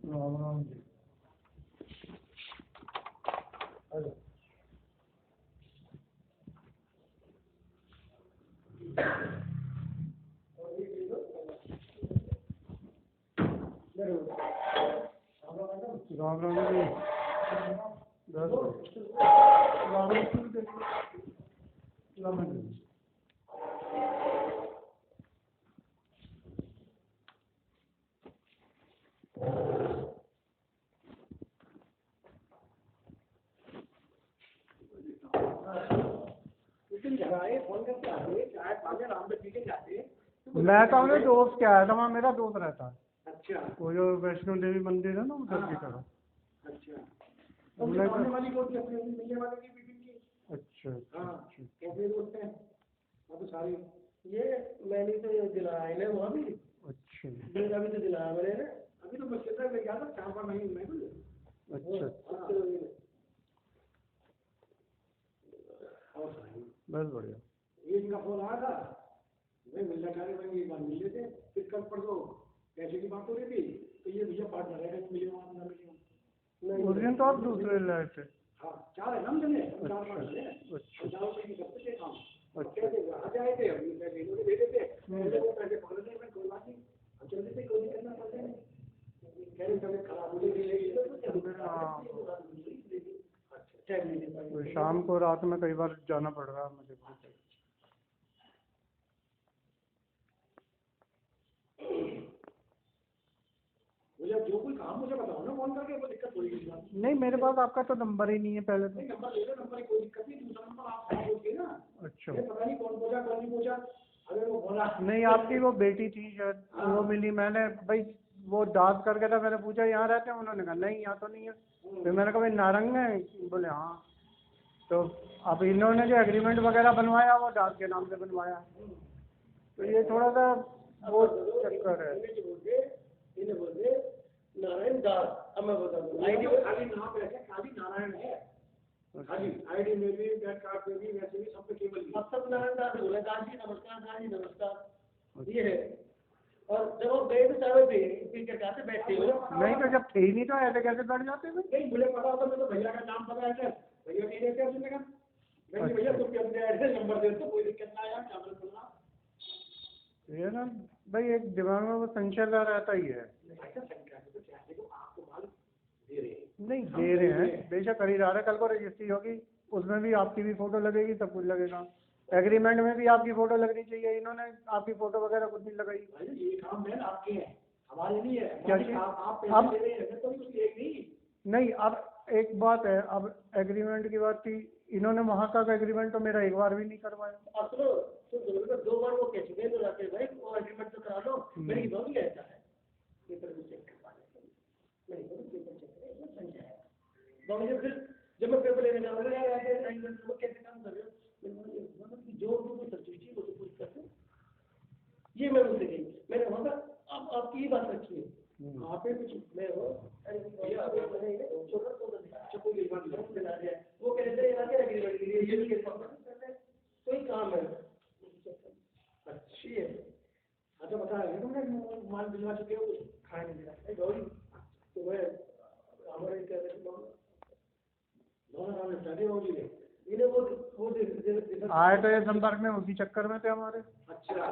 Ram Ram ji. Hello. Ram Ram ji. Ram Ram ji. मैं तो अपने दोस्त के आया था, वहाँ मेरा दोस्त रहता है। अच्छा। वो जो वैष्णो देवी मंदिर है ना उधर की तरफ। अच्छा। तो सामने वाली रोड की अपनी मिलने वाले की बीबी की। अच्छा। हाँ। कैसे बोलते हैं? अब तो सारी ये मैंने तो दिलाया है वहाँ भी। अच्छा। अभी तो दिलाया मैंने ना, अभी तो मुश्किल है क्या था 4 बार नहीं मैं बोले। अच्छा। बस बढ़िया। ये इनका फोन आया था, मैं मिलना चाह रहे हैं, एक बार मिल लेते, फिर कल परसों पैसे की बात हो रही थी, तो ये भैया पार्टनर है, मिले वहाँ ना मिले। उस दिन तो आप दूसरे लाए थे। हाँ 4 है ना हम चले, 4-5 है। अच्छा। 4 रुपये की करते थे काम। अच्छा। आ जाए थे, अपने पैसे इन्होंने दे देते, पहले वो पैसे पकड़ लेते, मैं कोई बात नहीं, हम चल देते, कोई नहीं करना पड़ता है। कह रहे तबियत खराब हो गई। तो शाम को रात में कई बार जाना पड़ रहा है मुझे। जो कोई काम मुझे बताओ ना फोन करके, वो दिक्कत थोड़ी नहीं। नहीं, मेरे पास आपका तो नंबर ही नहीं है पहले तो। नंबर ले लो, नंबर की कोई दिक्कत नहीं, दूसरा नंबर आप बोलते ना। अच्छा। पता नहीं कौन पूछा कौन नहीं पूछा, अगर वो बोला नहीं, आपकी वो बेटी थी शायद, वो मिली। मैंने भाई वो दाद करके था, मैंने पूछा यहाँ रहते हैं, उन्होंने कहा नहीं यहाँ तो नहीं है। फिर मैंने कहा भाई नारंग है, बोले हाँ। तो अब इन्होंने जो एग्रीमेंट वगैरह बनवाया वो दाद के नाम से बनवाया, तो ये थोड़ा सा वो चक्कर है। नारायण दास, अब मैं बता दूं आईडी खाली नाम है, खाली नारायण है, खाली आईडी में भी पैन कार्ड में भी वैसे भी सब पे केवल सब नारायण दास बोले। दास जी नमस्कार, दास जी नमस्कार, ये है। और जब आप गए तो चाहे स्पीकर कैसे बैठते हो? नहीं तो जब थे ही नहीं तो ऐसे कैसे बैठ जाते थे? नहीं मुझे पता होता, मैं तो भैया का नाम पता है, भैया नहीं रहते अपने का, मैं भैया तुम अपने एड्रेस नंबर दे दो, कोई दिक्कत ना आया, क्या बोलना ये ना भाई, एक दिमाग में वो संशय रहता ही है। नहीं दे रहे हैं, बेशक खरीद आ रहे, कल को रजिस्ट्री होगी, उसमें भी आपकी भी फोटो लगेगी, सब कुछ लगेगा। एग्रीमेंट में भी आपकी फोटो लगनी चाहिए, इन्होंने आपकी फोटो वगैरह कुछ नहीं लगाई। ये काम है आपके हैं, हमारे नहीं है। क्या चीज? आप पैसे दे रहे हैं तो नहीं, अब एक बात है, अब एग्रीमेंट की बात थी, इन्होंने वहाँ का एग्रीमेंट तो मेरा एक बार भी नहीं करवाया। अब तो 2 बार वो कैसे गए तो जाते भाई, वो एग्रीमेंट तो करा लो, मेरी बात ही ऐसा है, पेपर भी चेक करवा लेते, नहीं तो पेपर चेक करेगा बन जाएगा। मुझे फिर जब मैं पेपर लेने जाऊंगा यार ऐसे वो कैसे काम कर रहे हो, मतलब कि जो भी सब्सिडी वो तो पूछ करते, ये मैं उनसे गई, मैंने वहाँ पर अब आपकी ही बात रखी है, आप पे कुछ मैं हो भैया छोटा तो कोई बात नहीं, वो कहते हैं यहाँ के एग्रीमेंट के लिए ये भी कोई काम है अच्छी है। अच्छा बता रहे तुमने माल भिजवा चुके हो, खाने नहीं दिया गौरी, तो मैं हमारे क्या आए तो ये संपर्क में उसी चक्कर में थे हमारे। अच्छा।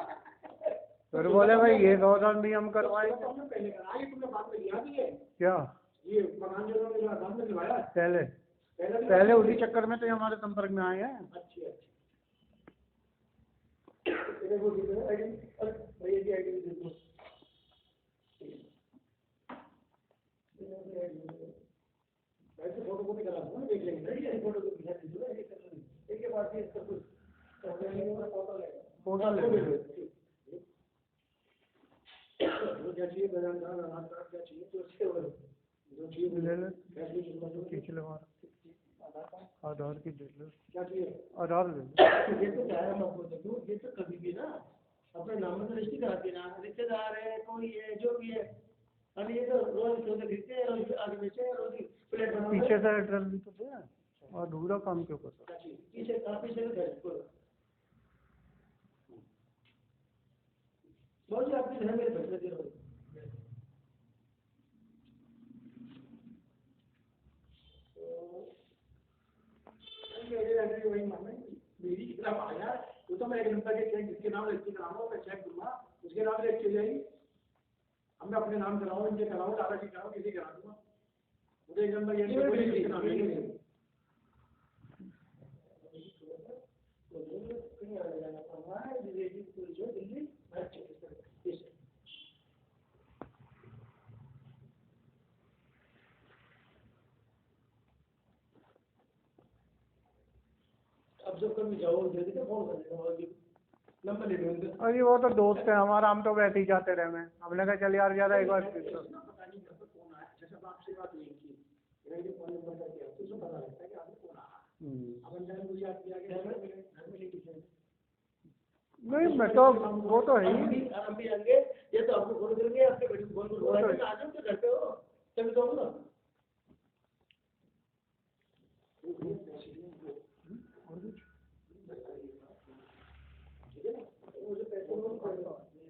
फिर बोले भाई ये 2000 भी हम करवाएंगे। पहले करा ये तुमने बाद में लिया भी है क्या? ये मकान जो उन्होंने बाद में दिलवाया पहले उसी चक्कर में तो हमारे संपर्क में आए हैं। अच्छी वो भैया की आईडी दे दो, वैसे फोटो कॉपी करा दूंगा, देख लेंगे फोटो कॉपी दिखा दीजिए, एक के बाद इसका कुछ फोटो ले लो, क्या चाहिए क्या चाहिए तो अच्छे हो जो चाहिए ले ले, खींच लो आधार की दे लो, क्या चाहिए आधार ले लो। ये तो क्या है मैं आपको देखूँ, ये तो कभी भी ना अपने नाम में रजिस्ट्री कराते ना, रिश्तेदार है कोई है जो भी है, अभी ये तो रोज सोते खरीदते हैं, रोज आगे बेचे, रोज प्लेट बनाते हैं। पीछे से एड्रेस भी तो दे, और अधूरा काम क्यों करता? पीछे पीछे बहुत आपकी घर में बैठे थे, दूंगा, मैं चेक दूंगा, उसके नाम रेट चल जाएगी। अब मैं अपने नाम कराऊँ, इनके कराऊँ, दादाजी कराऊँ, किसी करा दूंगा, मुझे एक नंबर ये कोई नाम नहीं। अब जब कभी जाओ दे देते फोन कर देना, और नंबर ले लो। अरे वो तो दोस्त है हमारा, हम तो वैसे ही जाते रहे। मैं हमने कहा चल यार ज्यादा एक बार पता नहीं घर पर कौन आया, जैसे आपसे बात हुई थी, मेरा फोन नंबर करके आपको तो पता लगता है कि आपने कौन आया। अब अंदर मुझे आपके आगे घर में लेके चले। नहीं मैं तो वो तो है ही। हम भी आएंगे, ये तो आपको फोन करेंगे, आपके बेटी को फोन करूंगा, आ जाओ तो घर पे हो, चल जाओ ना।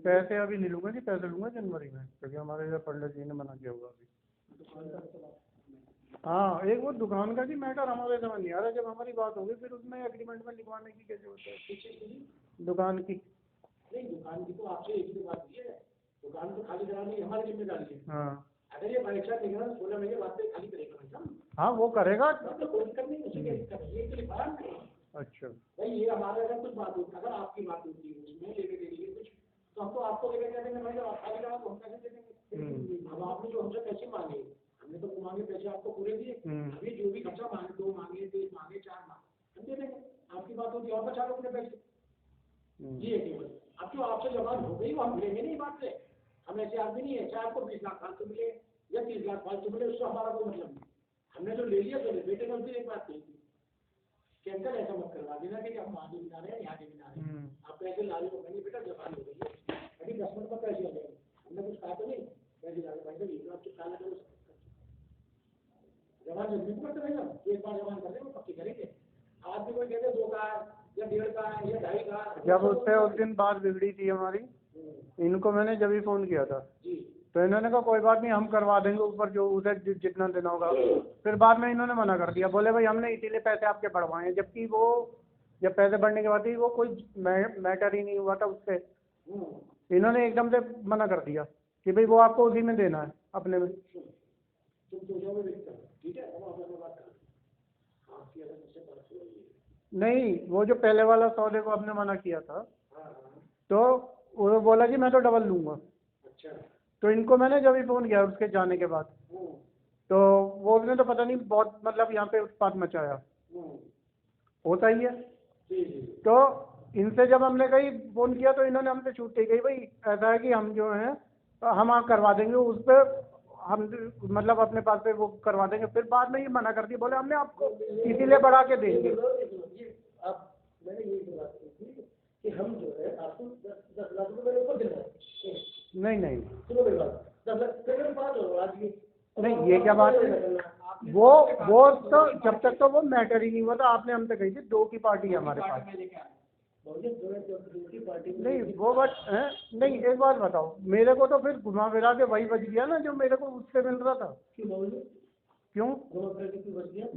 पैसे अभी नहीं लूंगा जी, पैसे लूंगा जनवरी में, क्योंकि हमारे इधर पंडित जी ने मना किया होगा अभी। हाँ एक वो दुकान का जी मैटर हमारे समझ नहीं आ रहा। जब हमारी बात होगी फिर उसमें एग्रीमेंट में लिखवाने की कैसे होता है दुकान की। नहीं दुकान की तो आपसे एक ही बात हुई है, दुकान तो खाली करानी हमारी जिम्मेदारी है। हाँ अगर ये परीक्षा निकला 16 महीने बाद में खाली करेगा भाई साहब। हाँ वो करेगा। तो कोई दिक्कत नहीं, उसे क्या दिक्कत है, ये तो लिखा है। अच्छा भाई ये हमारे अगर कुछ बात होती, अगर आपकी बात होती है उसमें लेके दे दीजिए कुछ, तो हम तो आपको लेके दे देंगे भाई, आप खाली करा तो हम पैसे दे देंगे। अब आपने जो हमसे पैसे मांगे, हमने तो मांगे पैसे आपको पूरे दिए, अभी जो भी खर्चा मांगे, 2 मांगे, 3 मांगे, 4 मांगे, हम दे देंगे। आपकी बात होती है और बचा लो अपने पैसे, ये है केवल। अब जो आपसे जबान हो गई वो हम लेंगे नहीं बात से, हम ऐसे आदमी नहीं है, चाहे आपको 20 लाख फालतू मिले या 30 लाख फालतू मिले, उससे हमारा कोई मतलब नहीं। हमने जो ले लिया तो बेटे ने उनसे एक बात कही थी, कैंसल ऐसा मत करवा देना कि हम वहाँ भी बना रहे हैं यहाँ भी बना रहे हैं, आप पैसे ला लो, मैंने बेटा जबान हो गई है, अभी 10 मिनट में पैसे आ जाएंगे, हमने कुछ कहा तो नहीं, पैसे ला लो भाई साहब, ये आप चिपका लगा जबान जल्दी नहीं करते भाई साहब, एक बार जबान कर देंगे पक्की करेंगे। आज भी कोई कहते 2 का या 1.5 का या 2.5 का। जब उससे उस दिन बात बिगड़ी थी हमारी, इनको मैंने जब ही फोन किया था तो इन्होंने कहा कोई बात नहीं हम करवा देंगे ऊपर जो उधर जितना दिन होगा। फिर बाद में इन्होंने मना कर दिया, बोले भाई हमने इसीलिए पैसे आपके बढ़वाए हैं, जबकि वो जब पैसे बढ़ने के बाद ही वो कोई मैटर ही नहीं हुआ था उससे। इन्होंने एकदम से मना कर दिया कि भाई वो आपको उसी में देना है अपने में। नहीं वो जो पहले वाला सौदे को आपने मना किया था तो वो बोला कि मैं तो डबल लूंगा। तो इनको मैंने जब भी फोन किया उसके जाने के बाद, तो वो उसने तो पता नहीं बहुत मतलब यहाँ पे उत्पात मचाया, होता ही है। तो इनसे जब हमने कहीं फोन किया तो इन्होंने हमसे छूट गई, भाई ऐसा है कि हम जो है हम आप करवा देंगे उस पर, हम मतलब अपने पास पे वो करवा देंगे। फिर बाद में ये मना कर दी, बोले हमने आपको इसीलिए बढ़ा के देंगे। अब मैंने ये बात की थी कि हम जो है आपको 10 लाख रुपए मेरे ऊपर देना है। नहीं सुनो मेरी बात, 10 लाख मेरे बात हो आज की नहीं, ये क्या बात है, वो तो जब तक तो वो मैटर ही नहीं हुआ था, आपने हमसे कही थी 2 की पार्टी है हमारे पास। नहीं वो बात है नहीं, एक बात बताओ, मेरे को तो फिर घुमा फिरा के वही बच गया ना जो मेरे को उससे मिल रहा था। क्यों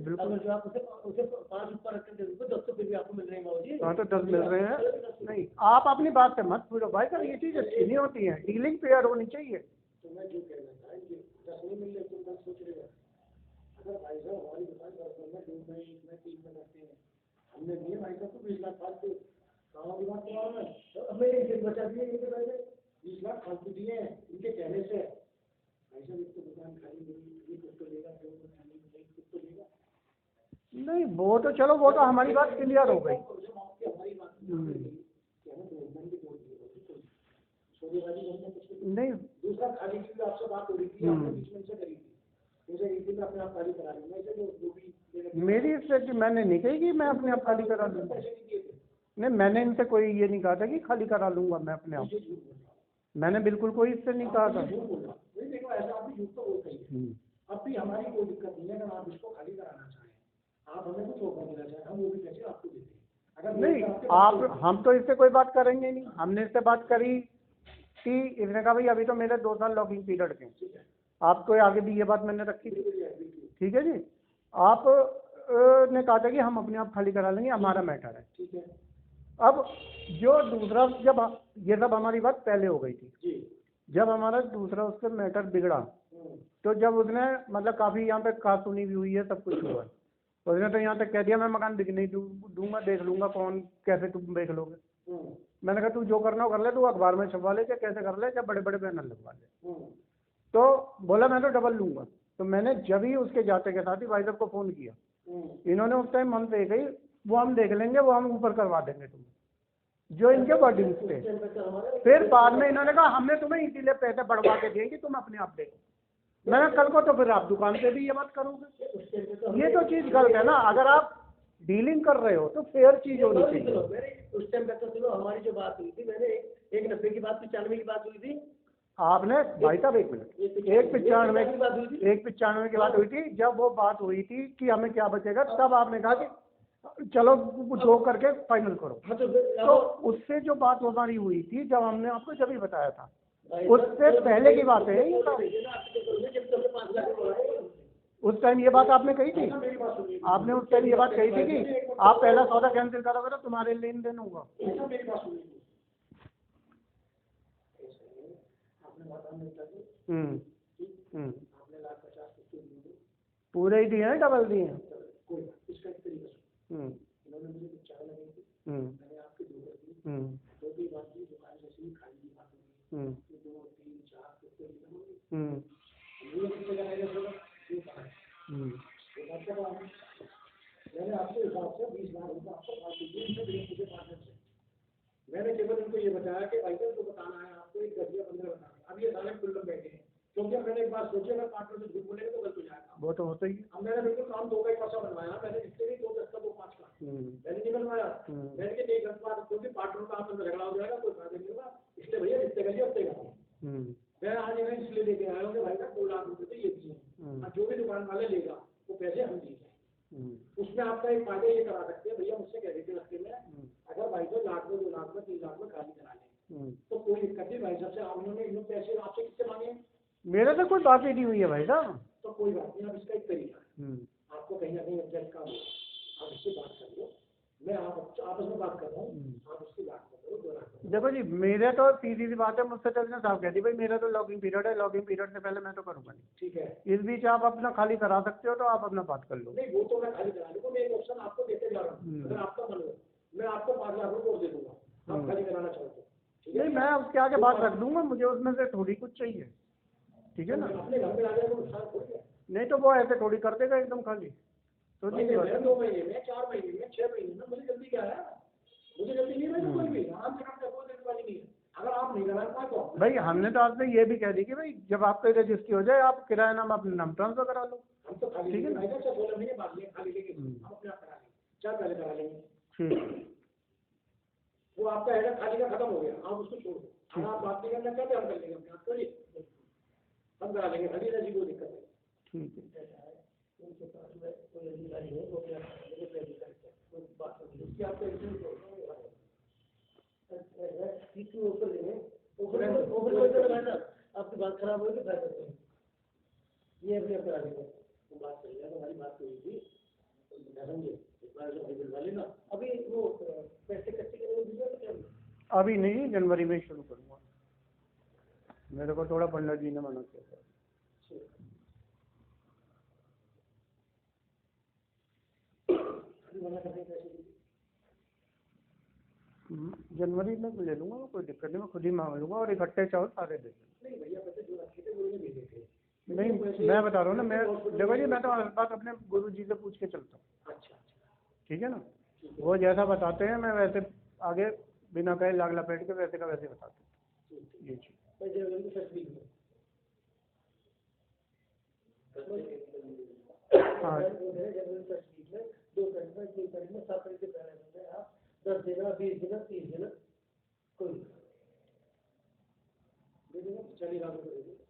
बिल्कुल जो आप उसे 5 ऊपर रख के 10 तो फिर भी आपको मिल रहे हैं। हाँ तो 10 मिल रहे हैं। नहीं आप अपनी बात से मत पूछो भाई साहब, ये चीज़ अच्छी नहीं होती है, डीलिंग फेयर होनी चाहिए। तो मैं जो कहना था ये 10 नहीं मिल रहे तो 10 सोच रहे हैं। अगर भाई साहब हमारी दुकान 10 में 2 में 1 में 3 में करते हैं, हमने दिए भाई साहब को 20 लाख फालतू, कहाँ की बात कर रहा है, तो हमें एक दिन बचा दिए इनके पैसे 20 लाख फालतू दिए हैं इनके कहने से। भाई साहब एक तो दुकान खाली मिली, ये कुछ तो लेगा, जो कुछ तो लेगा। नहीं वो तो चलो, वो तो हमारी बात क्लियर हो गई। नहीं दूसरा खाली की आपसे बात हो रही थी, आपने बीच में से करी थी, मुझे एक दिन अपने आप खाली करा ली, मैं जो भी मेरी इससे मैंने नहीं कही कि मैं अपने आप खाली करा लूँगा। नहीं मैंने इनसे कोई ये नहीं कहा था कि खाली करा लूँगा मैं अपने आप, मैंने बिल्कुल कोई इससे नहीं कहा था। देखो ऐसा आप भी झूठ तो बोलते ही, अब भी हमारी कोई दिक्कत नहीं है, अगर आप इसको खाली कराना चाहें, आप हमें कुछ ऑफर देना चाहें, हम वो भी पैसे आपको देते हैं। अगर नहीं आप हम तो इससे कोई बात करेंगे नहीं, हमने इससे बात करी कि इसने कहा भाई अभी तो मेरे 2 साल लॉकिंग पीरियड के, आपको आगे भी ये बात मैंने रखी थी, ठीक है जी। आप ने कहा था कि हम अपने आप खाली करा लेंगे, हमारा मैटर है, ठीक है। अब जो दूसरा जब ये सब हमारी बात पहले हो गई थी। जी। जब हमारा दूसरा उससे मैटर बिगड़ा, तो जब उसने मतलब काफ़ी यहाँ पे कासुनी भी हुई है, सब कुछ हुआ है, उसने तो यहाँ तक कह दिया मैं मकान बिकने ही दूंगा, देख लूंगा कौन कैसे तुम देख लोगे। मैंने कहा तू जो करना हो कर ले, तू अखबार में छपवा ले, चाहे कैसे कर ले, चाहे बड़े बड़े बैनर लगवा ले। तो बोला मैं तो डबल लूंगा। तो मैंने जब ही उसके जाते के साथ ही भाई साहब को फ़ोन किया, इन्होंने उस टाइम मन से कही वो हम देख लेंगे, वो हम ऊपर करवा देंगे तुम्हें, जो इनके वर्डिंग्स थे। फिर बाद में इन्होंने कहा हमने तुम्हें इसीलिए पैसे बढ़वा के दिए कि तुम अपने आप देखो। मैंने कल को तो फिर आप दुकान पे भी ये बात करोगे, ये तो चीज़ गलत है ना। अगर आप डीलिंग कर रहे हो तो फेयर चीज़ होनी चाहिए। उस टाइम पे तो सुनो, हमारी जो बात हुई थी, मैंने 190 की बात 95 की बात हुई थी। आपने भाई साहब एक मिनट, 195 की बात हुई थी, 195 की बात हुई थी। जब वो बात हुई थी कि हमें क्या बचेगा, तब आपने कहा कि चलो जो करके फाइनल करो। तो उससे जो बात हमारी हुई थी, जब हमने आपको जब ही बताया था, उससे पहले की बात है ये सब। उस टाइम ये बात आपने कही थी, आपने उस टाइम ये बात कही थी कि आप पहला सौदा कैंसिल करोगे तो तुम्हारे लेन देन होगा। पूरे ही दिए हैं, डबल दिए हैं। मैंने आपके हिसाब से 20 लाख रुपये आपको बात दी। मैंने केवल उनको ये बताया कि भाई साहब को बताना है आपको, एक 10 या 15 बताना। अब ये सारे खुल्लम बैठे हैं, क्योंकि मैंने एक बात सोची, अगर पार्टनर से झूठ बोलेंगे तो गलत हो जाएगा। वो तो होता ही है। अब मैंने बिल्कुल काम 2 का ही पैसा बनवाया, मैंने जितने भी 2 10 का 2 5 का मैंने नहीं बनवाया। मैंने कहा नहीं गलत बात, क्योंकि पार्टनर का आपस में झगड़ा हो जाएगा, कोई फायदा नहीं होगा, इसलिए भैया जितने का लिया उतने का। मैं आज इन्हें इसलिए लेके आया हूँ कि भाई साहब 2 लाख रुपये तो ये दिए, जो भी दुकान वाले लेगा वो पैसे हम दिए। उसमें आपका एक फायदा ये करा सकते हैं, भैया मुझसे कह रहे थे रस्ते में, अगर भाई साहब लाख में 2 लाख में 3 लाख में खाली करा लें तो कोई दिक्कत नहीं। भाई साहब से उन्होंने इन पैसे आपसे कितने मांगे? मेरे तो कोई बात ही नहीं हुई है भाई साहब। तो कोई बात नहीं, अब इसका एक तरीका है, आपको कहीं ना कहीं एडजस्ट का आप इससे बात कर लो, मैं आपस में बात कर रहा हूँ, आप उसकी बात करो 2 लाख। देखो जी, मेरे तो सीधी सी बात है, मुझसे तो इसने साफ कह दी भाई मेरा तो लॉगिंग पीरियड है, लॉगिंग पीरियड से पहले मैं तो करूँगा नहीं। ठीक है, इस बीच आप अपना खाली करा सकते हो तो आप अपना बात कर लो। नहीं वो तो मैं खाली करा लूँगा, मैं एक ऑप्शन आपको देते जा रहा हूँ, अगर आपका मन हो मैं आपको 5 लाख रुपये और दे दूँगा, आप खाली कराना चाहते हो। नहीं, मैं उसके आगे बात रख दूंगा, मुझे उसमें से थोड़ी कुछ चाहिए, ठीक है ना। अपने घर में आ जाएगा नुकसान थोड़ी है। नहीं तो वो ऐसे थोड़ी कर देगा एकदम खाली, तो नहीं बात है। 2 महीने में, 4 महीने में, 6 महीने में, मुझे जल्दी क्या है, मुझे जल्दी नहीं है, कोई भी आराम से काम कर, कोई जल्दीबाजी नहीं है। अगर आप नहीं करा पाए तो भाई हमने तो आपसे ये भी कह दी कि भाई जब आपका रजिस्ट्री हो जाए आप किराया नाम अपने नाम ट्रांसफर करा लो। हम तो खाली ठीक है ना। 16 महीने बाद में खाली लेंगे, हम अपने आप करा लेंगे, 4 पहले करा लेंगे। ठीक, वो आपका है खाली का खत्म हो गया, आप उसको छोड़ दो। अगर आप बात नहीं करना चाहते हम कर लेंगे, अपने आप करिए, हम करा लेंगे, खाली ऐसी कोई दिक्कत नहीं। ठीक है, उनके पास में कोई अधिकारी है, वो अपने आप कोई बात नहीं, उसकी आपको आपकी बात खराब होगी तो ये अपने आप करा लेंगे। वो बात सही है, हमारी बात हुई थी, समझे, इस बार जो बिलवा लेना। अभी वो पैसे कच्चे के लिए अभी नहीं, जनवरी में शुरू करूँगा। मेरे को थोड़ा पंडित जी ने मना किया था। जनवरी में ले लूँगा, कोई दिक्कत नहीं, मैं खुद ही मांग लूँगा और इकट्ठे चावल सारे दे दूँगा। नहीं भैया पैसे जो रखे थे वो नहीं भेजे थे। नहीं मैं बता रहा हूँ ना, मैं देखो जी मैं तो हर बात अपने गुरु जी से पूछ के चलता हूँ। अच्छा, ठीक है ना, वो जैसा बताते हैं मैं वैसे आगे बिना कहे लाग लपेट के वैसे का वैसे बताते हैं। जी जी, हाँ 10 देना, 20 देना, 30 देना, कोई दे देना, 40 लाख रुपये दे देना,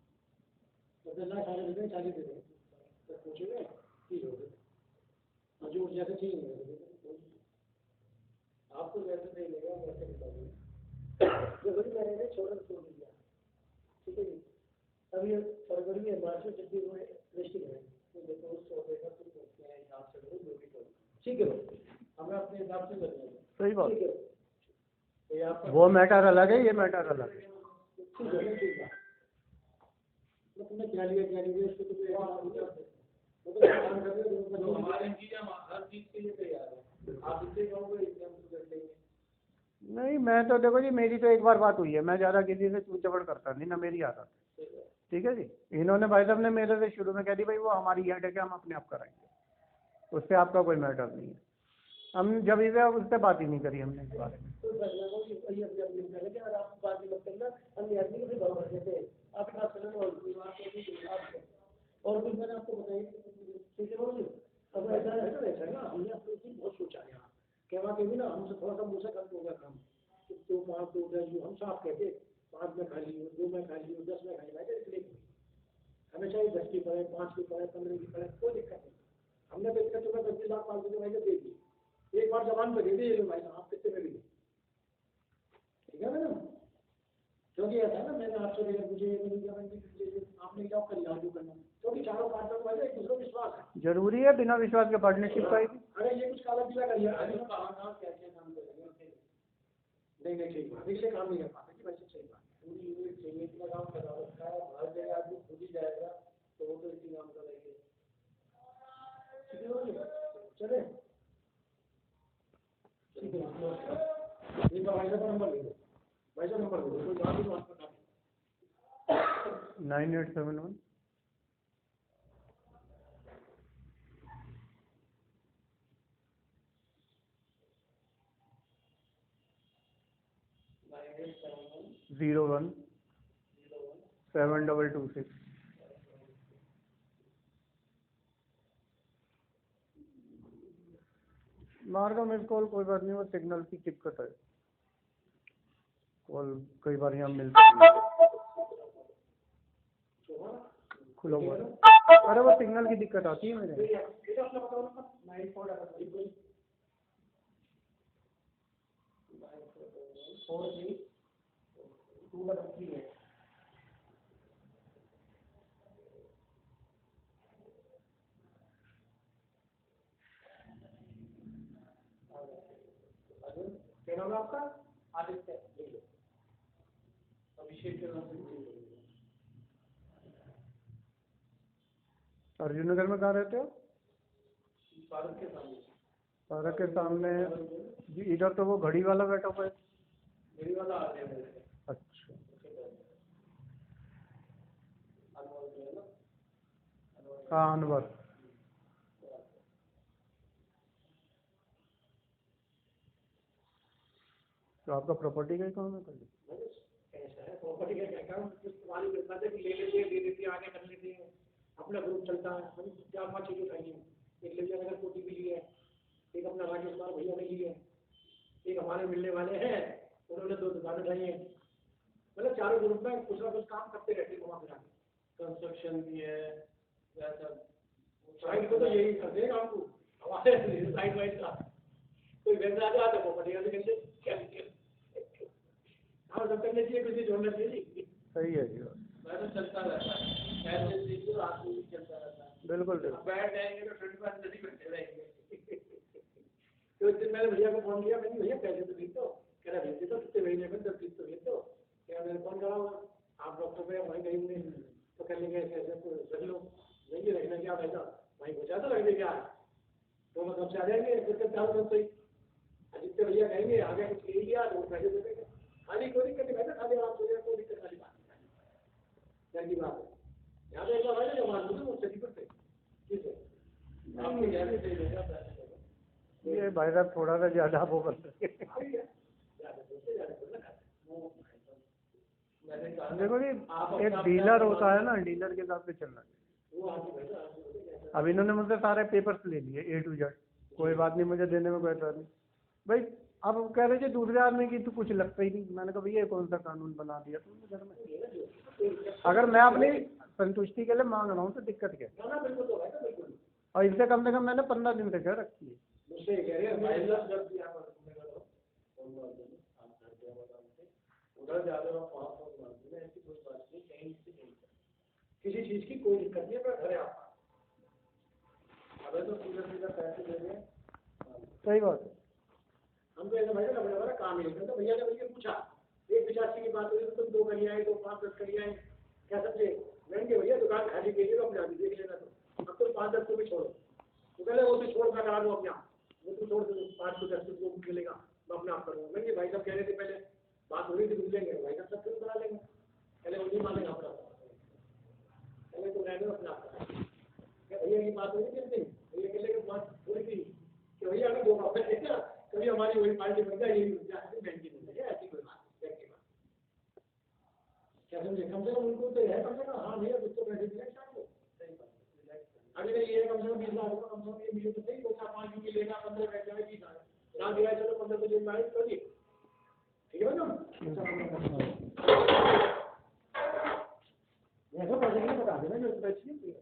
10 लाख 40 दे देना, 40 दे देना, तो पूछेंगे 30 हो गए, और जो जैसे चाहिए आपको जैसे नहीं लेगा वैसे बता देंगे। जो बड़ी मैंने छोड़ दिया, ठीक है जी। अब ये फरवरी में मार्च में जब भी वो रजिस्ट्री करेंगे तो देखो उस सौदे का कुछ हिसाब से करो, जो भी करो, ठीक है, हमें अपने हिसाब से कर लेंगे। सही बात। ये आपका वो मैटर अलग है, ये मैटर अलग है। ठीक है, ठीक है। तो तुमने क्या लिया उसको तो कोई ऐसा नहीं करते। वो तो काम कर रहे हो, जो हमारे चीज हम हर चीज के लिए तैयार है। आप इससे कहोगे एग्जाम तो कर लेंगे। नहीं मैं तो देखो जी, मेरी तो एक बार बात हुई है, मैं ज़्यादा किसी से चूट चपड़ करता नहीं ना, मेरी आदत है। ठीक है जी। इन्होंने भाई साहब ने मेरे से शुरू में कह दी भाई वो हमारी हेड है, हम अपने आप कराएंगे, उससे आपका कोई मैटर नहीं है। हम जब इसे उससे बात ही नहीं करी हमने इस बारे में। तो फैसला को ये अपने अपने कर कि अगर आप बात मत करना, हम ये आदमी को फिर भर देते हैं। आप बात करना और कोई बात नहीं आपको। और कुछ मैंने आपको बताई ठीक है बोलिए। अब ऐसा है ना, हमने अपनी चीज बहुत सोचा है यहाँ कहवा के भी ना, हमसे थोड़ा सा मुझसे कम हो गया काम। तो 5 2 10 हम साफ कहते 5 में खा लियो, 2 में खा लियो, 10 में खा लियो, इसलिए हमेशा ही 10 की पड़े, 5 की पड़े, 15 की पड़े, कोई दिक्कत नहीं। हमने तो इसका तुम्हें 25 लाख 5 रुपये महीने दे दिए, एक बार जबान पे दे दिए भाई साहब, आप कितने में भी ठीक है मैडम। क्योंकि ऐसा है ना, मैंने आपसे अगर मुझे आपने जॉब कर लिया जो करना, क्योंकि चारों पार्टनर को एक दूसरे को विश्वास है। जरूरी है, बिना विश्वास के पार्टनरशिप का ही। अरे ये कुछ काला पीला कर लिया, अरे कहाँ कैसे काम करेंगे। नहीं ठीक बात, इसलिए काम नहीं कर पाते कि वैसे सही बात पूरी यूनिट चाहिए, इतना काम करा रखा है, हर जगह आदमी खुद ही जाएगा तो वो तो इसी काम करेंगे। चले ठीक है, इनका भाई साहब का नंबर ले लो, भाई साहब नंबर ले लो, कोई बात ही बात बता 9871 01 7226। मार दो मिस कॉल, कोई बात नहीं, वो सिग्नल की दिक्कत है, कॉल कई बार यहाँ मिलती है खुला हुआ है। अरे वो सिग्नल की दिक्कत आती है मेरे। क्या नाम है आपका? आदित्य। अभिषेक के नाम से अर्जुन नगर में कहाँ रहते हो? भारत के सामने। पार्क के सामने जी, इधर तो वो घड़ी वाला बैठा हुआ है। मेरी वाला आ गया मेरे। अच्छा, हाँ अनवर। तो आपका प्रॉपर्टी का ही काम है कल? ऐसा है प्रॉपर्टी का क्या काम, तुम्हारी किस्मत है कि ले लेते हैं, दे देते हैं, आगे कर लेते हैं, अपना ग्रुप चलता है। हम 4-5 चीजें खाई हैं, एक लिविया नगर कोटी भी ली है, एक अपना राकेश कुमार भैया ने ली है, एक हमारे मिलने वाले हैं उन्होंने 2 दुकानें लाई हैं। मतलब चारों ग्रुप में कुछ ना कुछ काम करते रहते हैं, घुमा फिरा के। कंस्ट्रक्शन भी है, साइड को तो यही करते हैं काम को, हमारे साइड वाइड का कोई व्यवसाय आता है प्रॉपर्टी का क्या लीजिए। हाँ सब करने चाहिए, कुछ जोड़ना चाहिए। सही है जी, मैं तो चलता रहता है, ऐसे देखिए रात को भी चलता रहता है। बिल्कुल बिल्कुल। बैठ जाएंगे तो 25 मिनट बैठे रहेंगे। तो उस दिन मैंने भैया को फोन किया, मैंने भैया पैसे तो भेज दो, कह रहा भेज दो, कितने महीने में 10 किस्त तो भेज दो। क्या मैंने फोन करा होगा, आप डॉक्टर पे वहीं कहीं नहीं, तो कहने के ऐसे तो रख लो, नहीं रखना क्या भाई साहब, वहीं पहुँचा तो रख दे क्या, तो मतलब से आ जाएंगे फिर चालू तो सही। आदित्य भैया कहेंगे आगे कुछ ले लिया तो पैसे दे देंगे, खाली कोई दिक्कत नहीं, खाली आप हो जाए, कोई दिक्कत वाली बात क्या की बात है। यहाँ पे एक बार जब मान लो मुझसे नहीं करते ठीक है, आपके घर में सही रहेगा पैसे। ये भाई साहब थोड़ा सा ज्यादा वो कर सकते। देखो जी, एक डीलर होता है ना, डीलर के हिसाब से चलना है। अब इन्होंने मुझसे सारे पेपर्स ले लिए A to Z, कोई बात नहीं, मुझे देने में कोई एतराज नहीं भाई। अब कह रहे थे दूसरे आदमी की तो कुछ लगता ही नहीं। मैंने कहा भैया कौन सा कानून बना दिया तुमने घर में? अगर मैं अपनी संतुष्टि के लिए मांग रहा हूँ तो दिक्कत क्या है? और इससे कम से कम मैंने 15 दिन से कह रखी है। किसी चीज की कोई दिक्कत नहीं है, पर घर है आपका, अगर तो सीधा सीधा पैसे दे रहे हैं। सही बात है। हम तो ऐसा भाई ना बड़ा बड़ा काम नहीं करता। भैया ने मुझे पूछा 185 की बात हुई तो तुम 2 करी आए, 2 5 10 करी आए, क्या समझे? मैंने कहा भैया दुकान खाली कीजिए, अपने आप देख लेना, तो अब तुम 5 10 को भी छोड़ो। तो कहले वो तो छोड़ कर करा लो अपने आप, वो तो छोड़ दो 5 को 10 को मिलेगा, मैं अपने आप करूँगा। मैंने भाई साहब कह रहे थे पहले बात हो रही थी मिल लेंगे, भाई साहब सब फिर करा लेंगे, पहले वो नहीं मानेगा अपना, पहले तो रहने अपना आप क्या भैया की बात हो रही थी, भैया कहले कि बात हो रही थी कि भैया अगर 2 हफ्ते देखा कभी हमारी वही पार्टी बन जाए, यही बैंक की बन जाए, ऐसी कोई बात नहीं, बैंक की बात क्या समझे? कम से कम उनको तो है, कम से कम हाँ भैया कुछ तो पैसे दिए शाम को, अगर ये कम से कम 20 लाख रुपये, कम से कम ये मुझे तो सही 2-4-5 यूपी लेगा, 15 बैठ जाए 20 लाख ना दिया, चलो 15 तो दिन में करिए, ठीक है मैडम? ऐसा पैसे नहीं बता देना जो बैठिए।